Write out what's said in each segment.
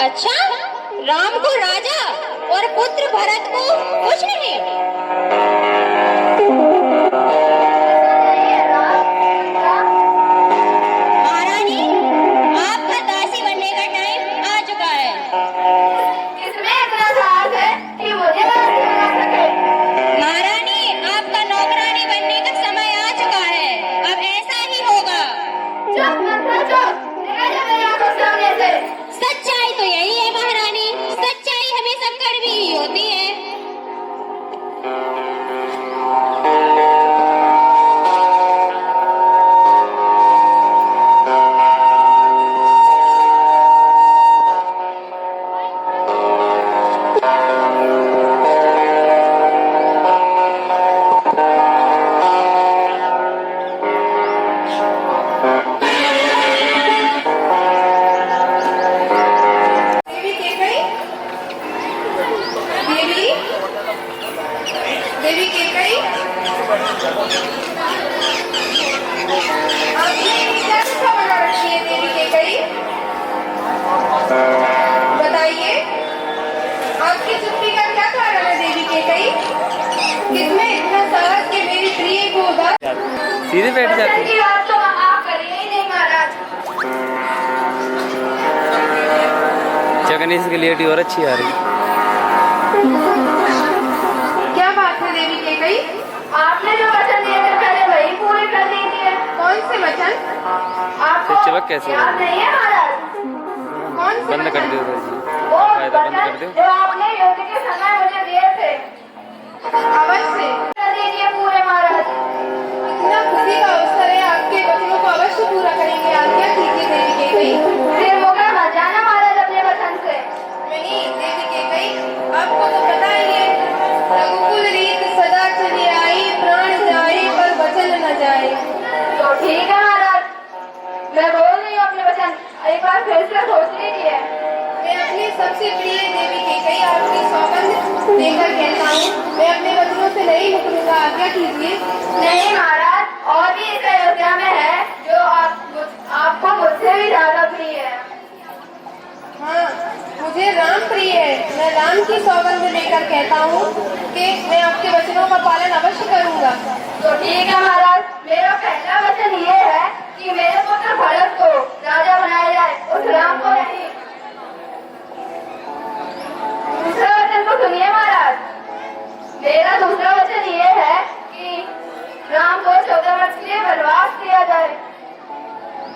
अच्छा, राम को राजा और पुत्र भरत को कुछ नहीं। महारानी, आपका दासी बनने का टाइम आ चुका है। इसमें इतना साहस है कि मुझे दासी बना सके। महारानी, आपका नौकरानी बनने का समय आ चुका है। अब ऐसा ही होगा। चुप मत रहो, चुप। निकल जा मेरी आंखों सामने से। सच्चाई तो यही है महारानी, सच्चाई हमेशा कड़वी ही होती है। देवी केकई, आपने क्या गुफा बना रखी है देवी केकई? बताइए, आपकी चुप्पी का क्या कारण है देवी केकई? किसमें इतना साहस कि मेरी प्रिय को उदास? सीधे बैठ जाते की बात तो आप करिए ही नहीं महाराज। जगनी की लेटी और अच्छी आ रही। क्या बात है देवी केकई? आपने जो वचन दिए थे पहले वही पूरे कर दीजिए। कौन से वचन? आपको चमक कैसे याद नहीं है महाराज? कौन से बंद कर वचन? दो वो फायदा बंद कर वचन दो। जो आपने युद्ध के समय मुझे दिए थे। अवश्य कर दीजिए पूरे महाराज। इतना खुशी का अवसर है, आपके वचनों को अवश्य पूरा करेंगे। आज्ञा कीजिए देवी केकई। फिर मौका मत जाना महाराज अपने वचन से। नहीं देवी केकई, आपको तो पता ही है, रघुकुल रीत सदा चली आई, प्राण जाए पर वचन न जाए। तो ठीक है महाराज, मैं बोल रही हूँ अपने वचन, एक बार फिर से सोच लीजिए। मैं अपनी सबसे प्रिय देवी केकई आपकी सौगंध देकर कहता हूँ, मैं अपने वचनों से नहीं मुकरूंगा। आज्ञा कीजिए। नहीं महाराज, और भी इस अयोध्या में है जो आपको मुझसे भी ज्यादा प्रिय है। हाँ, मुझे राम प्रिय है। मैं राम की सौगंध लेकर कहता हूँ कि मैं आपके वचनों का पालन अवश्य करूँगा। तो ठीक है महाराज, मेरा पहला वचन ये है कि मेरे पुत्र भरत को राजा बनाया जाए, उस राम को नहीं। दूसरा वचन तो सुनिए महाराज, मेरा दूसरा वचन ये है कि राम को 14 वर्ष के लिए वनवास दिया जाए।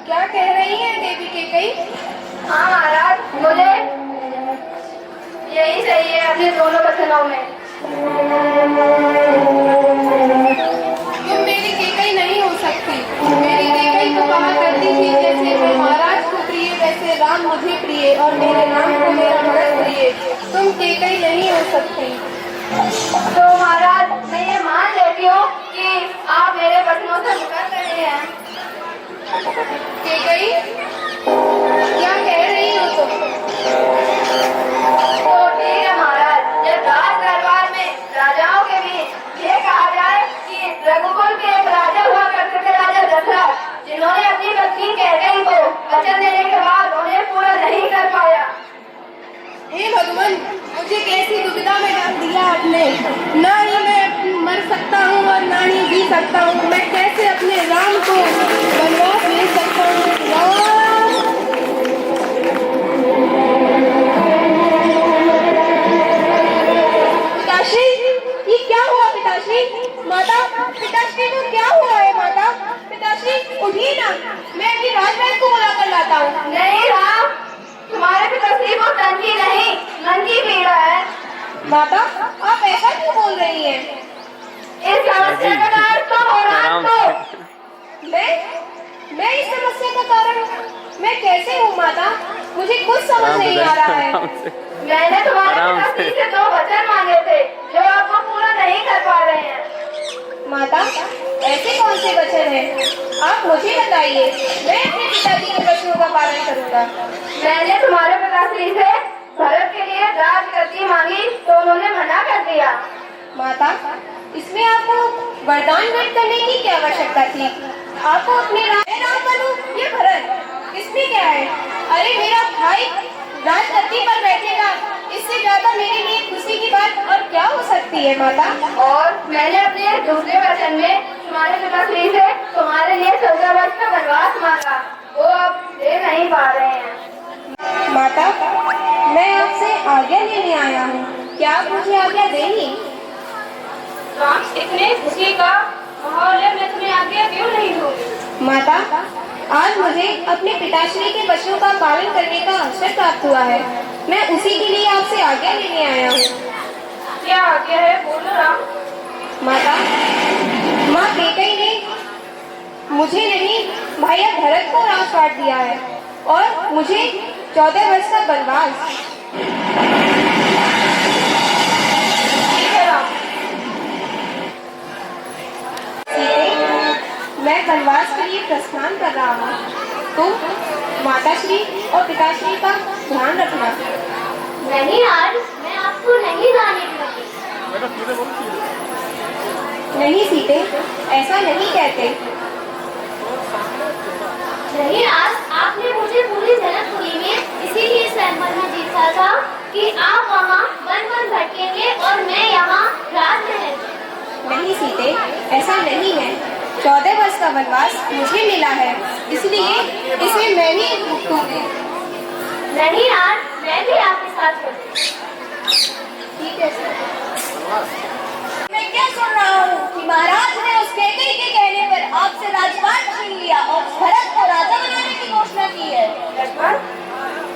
क्या कह रही है देवी केकई? हाँ महाराज, मुझे यही चाहिए अपने दोनों वचनों में। तुम मेरी केकई नहीं हो सकती। मेरी केकई तो कहा करती थी, जैसे मैं महाराज को प्रिय वैसे राम मुझे प्रिय और मेरे राम को मेरा भरत प्रिय। तुम केकई नहीं हो सकती। तो महाराज, मैं ये मान लेती हूँ कि आप मेरे वचनों से मुकर रहे हैं। केकई, क्या कह रही हो तुम? तो ठीक है महाराज, जब राज दरबार में राजाओं के बीच ये कहा जाए कि रघुकुल के एक राजा हुआ करते थे, राजा दशरथ, जिन्होंने अपनी पत्नी कैकेयी को वचन देने के बाद उन्हें पूरा नहीं कर पाया। हे भगवान, मुझे कैसी दुविधा में डाल दिया आपने। ना ही मैं मर सकता हूँ और ना ही जी सकता हूँ। मैं कैसे अपने राम को वनवास भेज सकता हूँ? पिताश्री, ये क्या हुआ पिताश्री? माता, पिताश्री को क्या हुआ है? माता, पिताश्री उठिए ना, मैं अभी राजमहल को बुला कर लाता हूँ। नहीं राम, तुम्हारे पिताश्री को तन की नहीं मन की पीड़ा है। माता, आप ऐसा क्यों बोल रही हैं? इस समस्या का कारण तो हो राम को। मैं इस समस्या का कारण मैं कैसे हूँ माता? मुझे कुछ समझ नहीं आ रहा है। मैंने तुम्हारे पिताश्री से 2 वचन मांगे थे जो आपको पूरा नहीं कर पा रहे हैं। माता, ऐसे कौन से वचन हैं? आप मुझे बताइए, मैं अपने पिताजी के वचनों का पालन करूंगा। मैंने तुम्हारे पिताश्री से भरत के लिए राजगद्दी मांगी तो उन्होंने मना कर दिया। माता, इसमें आपको वरदान भेंट करने की क्या आवश्यकता थी? आपको अपने राम बनूं, ये भरत, इसमें क्या है? अरे मेरा भाई राजगद्दी पर बैठेगा। इससे ज्यादा मेरे लिए खुशी की बात और क्या हो सकती है माता। और मैंने अपने दूसरे वचन में तुम्हारे पिताश्री से तुम्हारे लिए 14 वर्ष का वनवास मांगा, वो अब दे नहीं पा रहे हैं। माता, मैं आपसे आज्ञा लेने आया हूँ, क्या आप मुझे आज्ञा देंगी? राम, इतने खुशी का माहौल है, मैं तुम्हें आज्ञा क्यों नहीं दूंगी। माता, आज मुझे अपने पिताश्री के वचनों का पालन करने का अवसर प्राप्त हुआ है। मैं उसी के लिए आपसे आज्ञा लेने आया हूँ। क्या आज्ञा है, बोलो राम। माता, माँ कैकेयी ने मुझे नहीं भैया भरत को राजपाट दिया है और मुझे 14 वर्ष का वनवास। ठीक है राम। मैं वनवास के लिए प्रस्थान कर रहा हूँ, तुम माताश्री और पिताश्री का ध्यान रखना। नहीं आज मैं आपको नहीं जाने दूंगी। नहीं सीते, ऐसा नहीं कहते। नहीं आज आपने मुझे पूरी जनकपुरी में इसीलिए स्वयंवर में जीता था कि आप वहाँ वन वन भटकेंगे और मैं यहाँ राजमहल। नहीं सीते, ऐसा नहीं है। 14 वर्ष का वनवास मुझे मिला है, इसलिए इसे मैं ही भुगतूंगी। नहीं आज मैं भी आपके साथ हूँ। ठीक है सर। मैं क्या सुन रहा हूँ कि महाराज ने उस कैकेयी के कहने पर आपसे राजपाट छीन लिया और भरत को राजा बनाने की घोषणा की है। लक्ष्मण,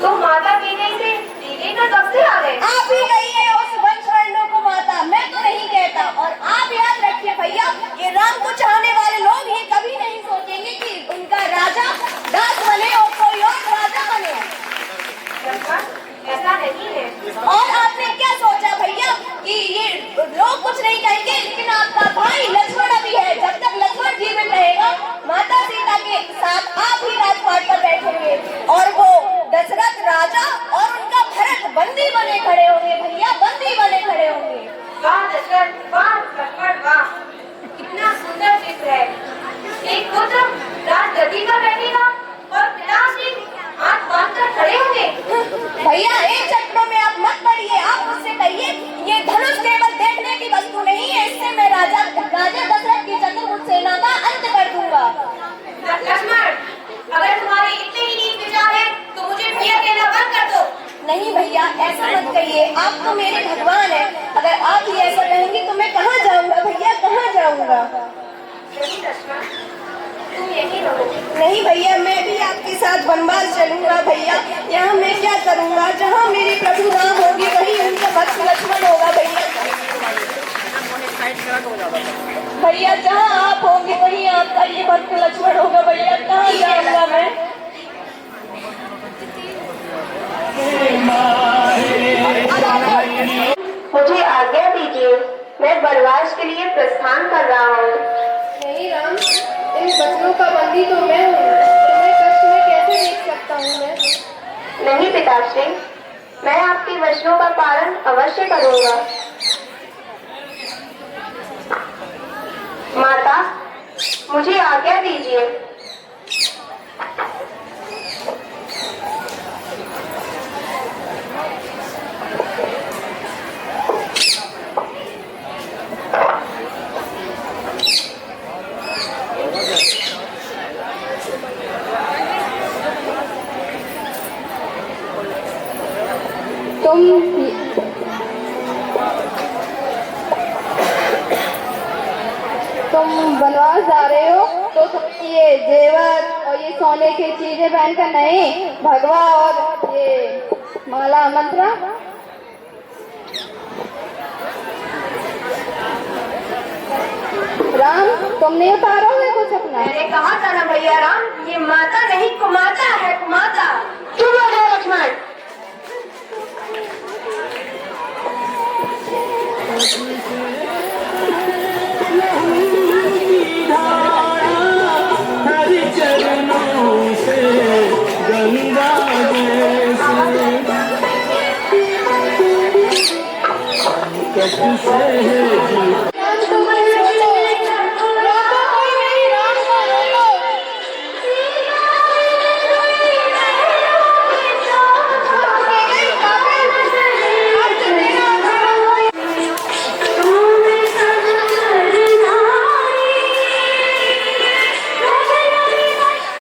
तुम माता कैकेयी से दीदी का कब से आ गए। आप ही कही है उस वंशवर्णों को माता, मैं तो नहीं कहता। और आप याद रखिए भैया, ये राम को चाहने वाले लोग ये कभी नहीं सोचेंगे कि उनका राजा दास बने और कोई और राजा बने। लक्ष्मण, ऐसा नहीं है। और आपने क्या सोचा भैया कि ये लोग कुछ नहीं कहेंगे, लेकिन आपका भाई लक्ष्मण अभी है। जब तक लक्ष्मण जीवित रहेगा, माता सीता के साथ आप ही राजपाट पर बैठेंगे और वो दशरथ राजा और उनका भरत बंदी बने खड़े होंगे। भैया बंदी बने खड़े होंगे। वाह दशरथ, वाह लक्ष्मण, वाह, कितना सुंदर चित्र है। एक पुत्र राजगद्दी पर बैठेगा और पिताश्री हाथ बांधकर खड़े होंगे। भैया एक चक्रों में आप मत पड़िए। आप मुझसे कहिए, ये धनुष केवल देखने की वस्तु नहीं है, इससे मैं राजा दशरथ की चतुर्भुज सेना का अंत कर दूंगा। लक्ष्मण, अगर तुम्हारे इतने ही नीच विचार है तो मुझे भैया कहना बंद कर दो। नहीं भैया, ऐसा मत कहिए, आप तो मेरे भगवान हैं। अगर आप ही ऐसा कहेंगे तो मैं कहाँ जाऊंगा भैया, कहाँ जाऊंगा। नहीं लक्ष्मण, तुम यहीं रहो। नहीं भैया, मैं भी आपके साथ वनवास चलूंगा। भैया यहाँ मैं क्या करूंगा, जहाँ मेरे प्रभु राम होगी वहीं उनका भक्त लक्ष्मण होगा। भैया जहाँ आप होंगे वहीं आपका ये भक्त लक्ष्मण होगा। भैया कहाँ जाऊंगा मैं। मुझे आज्ञा दीजिए, मैं वनवास के लिए प्रस्थान कर रहा हूँ। नहीं राम, इन बच्चों का बंदी तो मैं हूँ, तुम्हें कष्ट में कैसे देख सकता हूँ मैं। नहीं पिताश्री, मैं आपके वचनों का पालन अवश्य करूंगा। माता, मुझे आज्ञा दीजिए। तुम वनवास जा रहे हो तो तुम ये जेवर और ये सोने की चीजें पहनकर नहीं, भगवा और ये माला मंत्र। राम, तुमने उतारोगे कुछ अपना। मैंने कहा था ना भैया राम, ये माता नहीं कुमाता है, कुमाता। चुप हो जाओ लक्ष्मण। हरि चरणों से गंगा जैसे संकट से